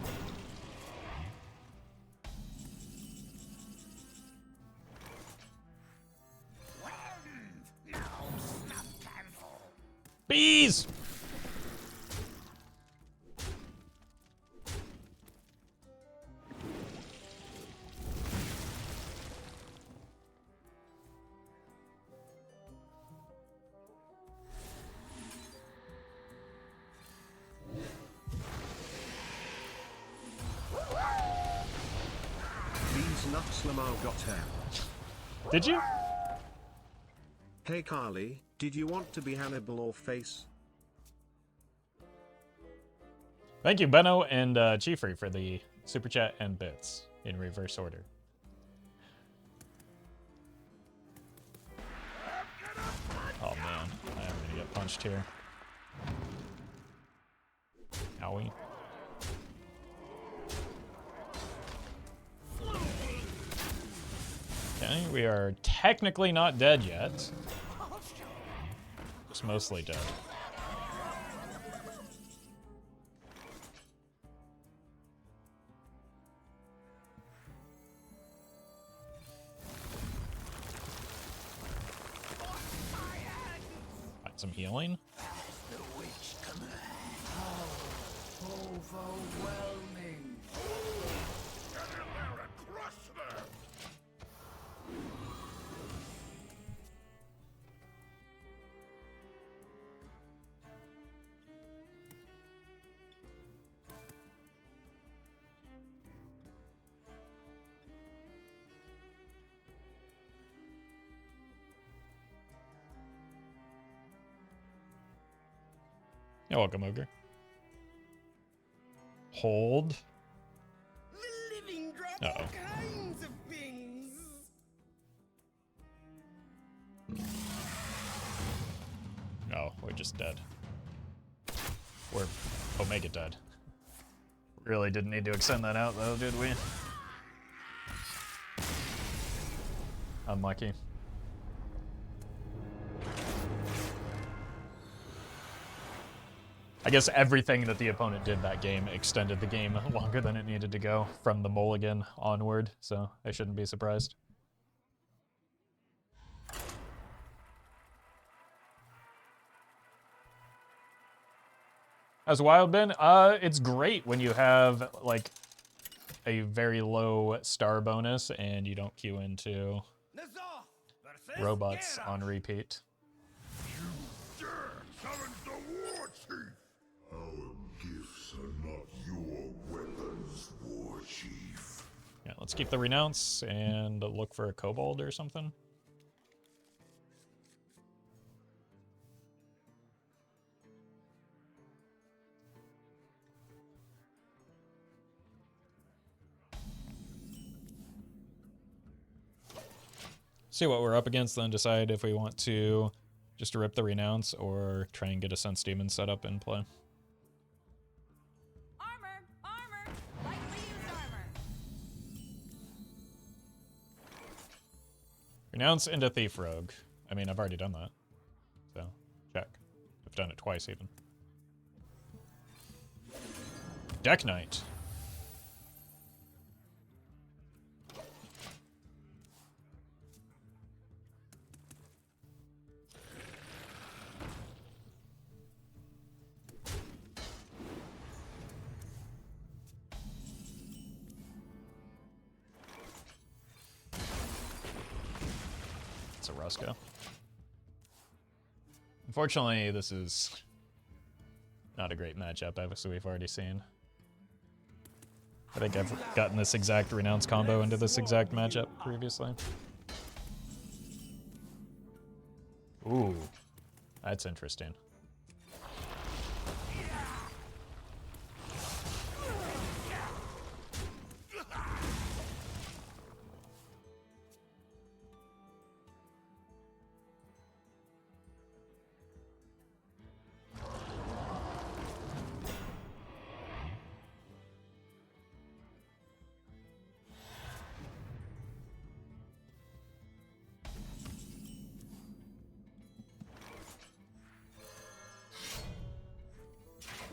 Bees! These nuts Lamar got hair. Did you? Hey Carly, did you want to be Hannibal or Face? Thank you, Benno and Chiefrey, for the super chat and bits in reverse order. Oh man, I'm gonna get punched here. Owie. Okay, we are technically not dead yet. Just mostly dead. Got some healing. The witch command. How overwhelming. Get in there and crush them! You're welcome, Ogre. Hold. The living drop Uh-oh. all kinds of things. No, we're just dead. We're Omega dead. Really didn't need to extend that out though, did we? Unlucky. I guess everything that the opponent did that game extended the game longer than it needed to go from the mulligan onward, so I shouldn't be surprised. How's Wild been? It's great when you have, like, a very low star bonus and you don't queue into robots on repeat. Dare challenge the war chief! Our gifts are not your weapons, war chief. Yeah, let's keep the Renounce and look for a Kobold or something. See what we're up against, then decide if we want to just rip the Renounce or try and get a Sense Demon set up in play. Armor! Armor! Lightly used armor. Renounce into Thief Rogue. I mean, I've already done that. So, check. I've done it twice, even. Deck Knight. It's a Ruska. Unfortunately, this is not a great matchup, obviously we've already seen. I think I've gotten this exact Renounce combo into this exact matchup previously. Ooh, that's interesting.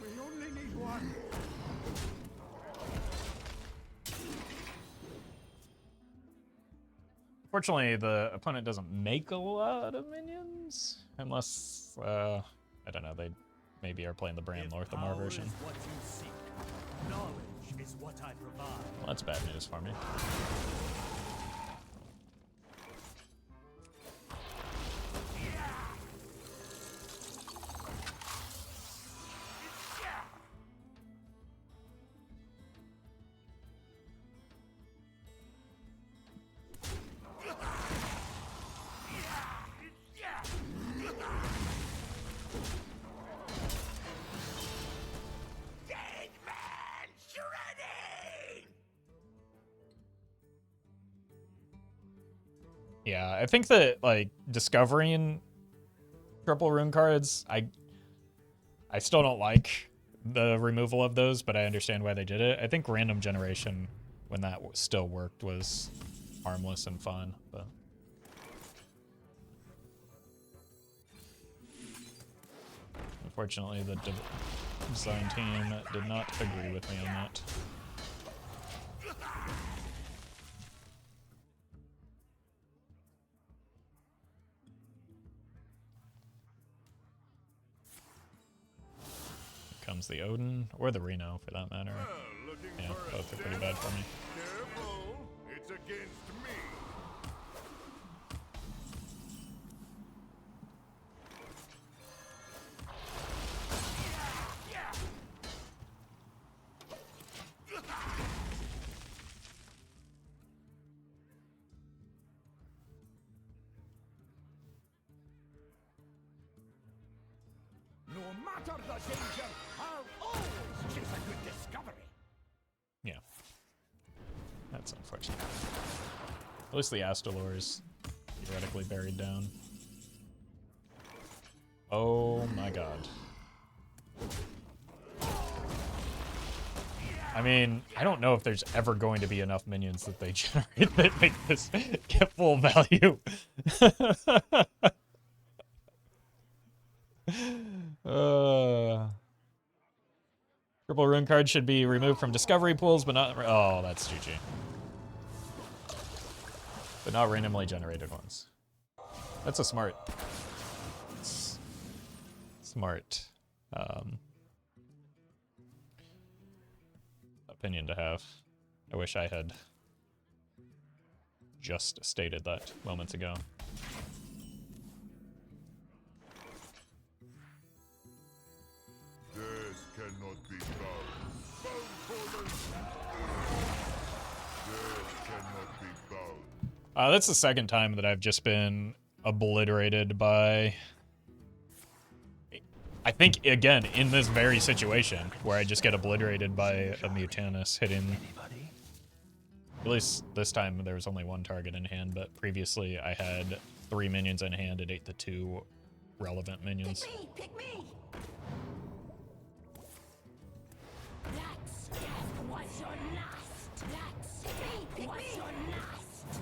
We only need one. Fortunately, the opponent doesn't make a lot of minions, unless I don't know, they maybe are playing the Bran If Lorthamar power version. is what you seek, knowledge is what I provide. Well, that's bad news for me. Yeah, I think that, like, discovering triple rune cards, I still don't like the removal of those, but I understand why they did it. I think random generation, when that still worked, was harmless and fun, but... Unfortunately, the design team did not agree with me on that. Comes the Odin, or the Reno, for that matter. Yeah, both are pretty bad for me. Careful, it's against me. No matter the danger, I'll always chase a good discovery. Yeah. That's unfortunate. At least the Astalor is theoretically buried down. Oh my god. I mean, I don't know if there's ever going to be enough minions that they generate that make this get full value. Triple rune card should be removed from discovery pools, but not... Oh, that's GG. But not randomly generated ones. That's a smart... Smart... opinion to have. I wish I had just stated that moments ago. This cannot be done. Bound for them. This cannot be bound. That's the second time that I've just been obliterated by... I think, again, in this very situation, where I just get obliterated by a Mutanus hitting... At least this time there was only one target in hand, but previously I had 3 minions in hand. It ate the 2 relevant minions. Pick me! Pick me! That's death was your last. That's death was your last.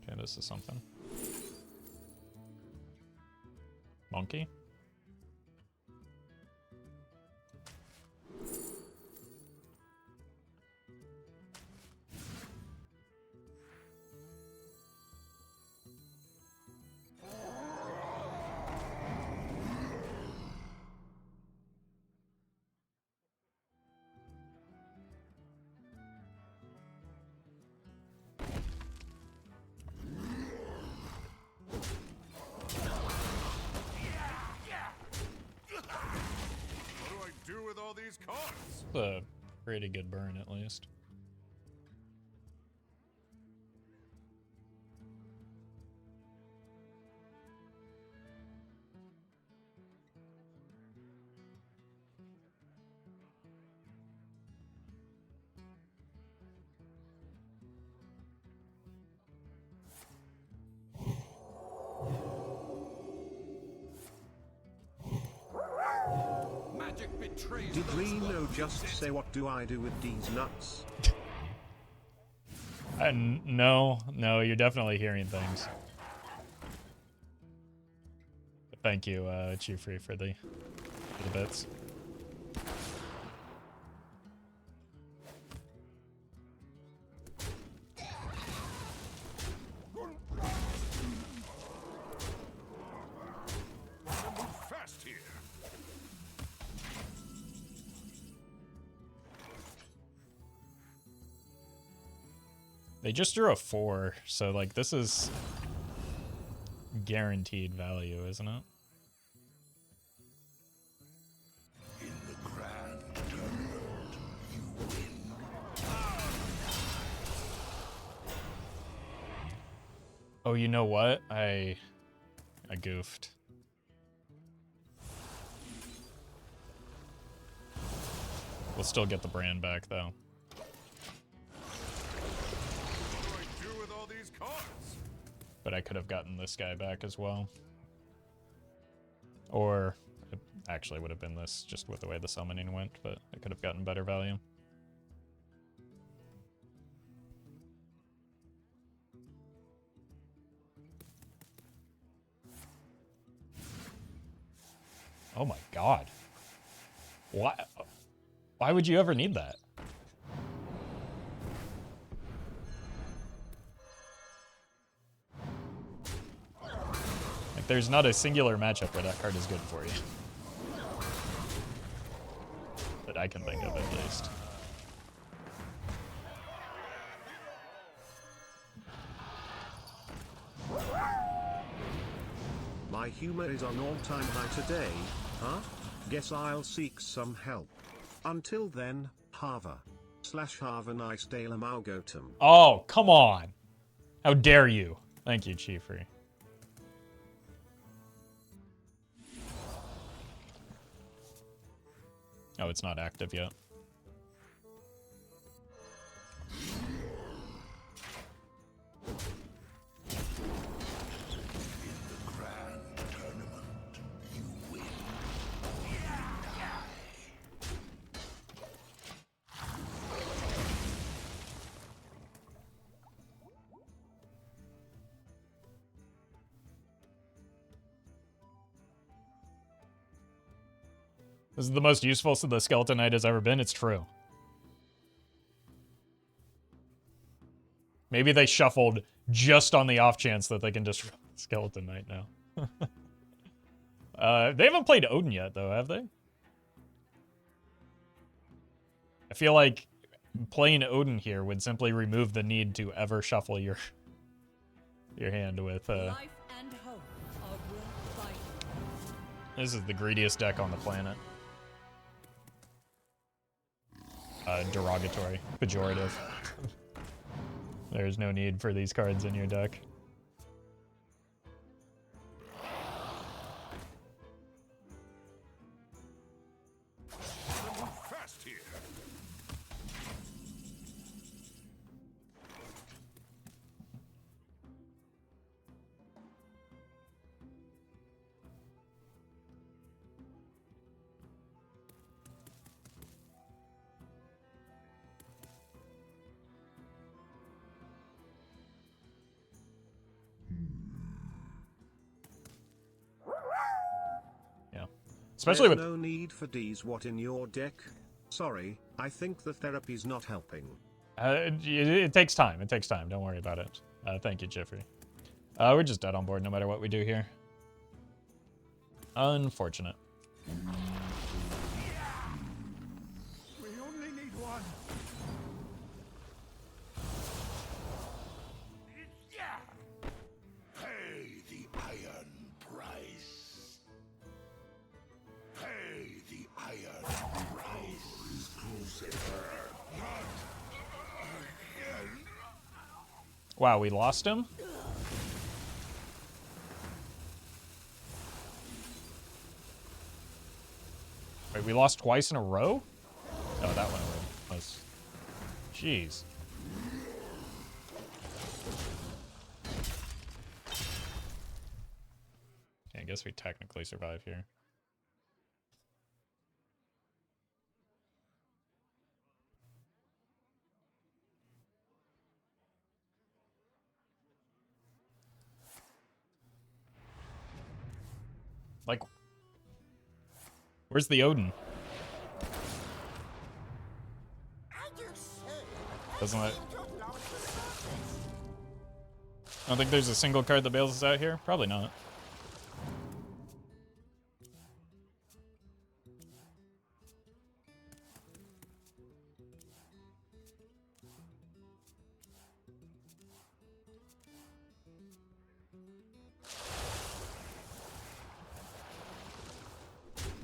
Okay, this is something. Monkey? What do I do with all these cards? A pretty good burn, at least. Magic betrays Did those Reno who just use it. say what do I do with these nuts? No, you're definitely hearing things. Thank you, Chiefrey, for the bits. Fast here. They just drew a 4, so like this is guaranteed value, isn't it? In the grand tournament, you win. Oh, you know what? I goofed. We'll still get the brand back though. What do I do with all these cards? But I could have gotten this guy back as well. Or it actually would have been this just with the way the summoning went, but I could have gotten better value. Oh my god. Why would you ever need that? Like, there's not a singular matchup where that card is good for you. That I can think of, at least. My humor is on all-time high today, huh? Guess I'll seek some help. Until then, Harva/Have a nice day Lamaugotum. Oh, come on. How dare you? Thank you, Chiefrey. Oh, it's not active yet. This is the most useful the Skeleton Knight has ever been. It's true. Maybe they shuffled just on the off chance that they can disrupt Skeleton Knight now. They haven't played Odin yet, though, have they? I feel like playing Odin here would simply remove the need to ever shuffle your hand with. Life and hope are worth fighting. This is the greediest deck on the planet. Derogatory, pejorative. There's no need for these cards in your deck. Fast here. Yeah. Especially There's with... no need for D's what in your deck. Sorry, I think the therapy's not helping. it takes time. It takes time. Don't worry about it. Thank you, Jeffrey. We're just dead on board no matter what we do here. Unfortunate. We only need one. Pay the iron price. Pay the iron price. Crucifer. Not again. Wow, we lost him? Wait, we lost twice in a row? Oh, that one was... Jeez. I guess we technically survive here. Like, where's the Odin? Doesn't it? I don't think there's a single card that bails us out here. Probably not.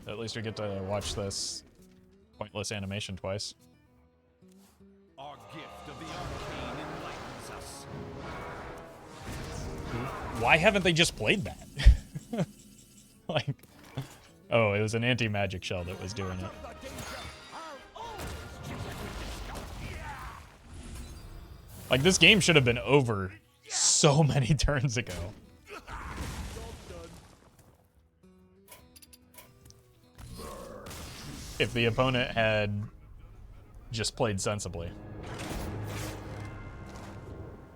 At least we get to watch this pointless animation twice. Our gift of the arcane enlightens us. Why haven't they just played that? Like, oh, it was an anti-magic shell that was doing it. Like, this game should have been over so many turns ago. If the opponent had just played sensibly.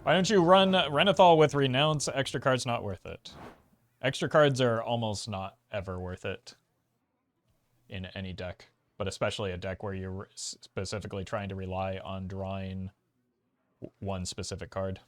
Why don't you run Renethal with Renounce? Extra cards not worth it. Extra cards are almost not ever worth it in any deck, but especially a deck where you're specifically trying to rely on drawing one specific card.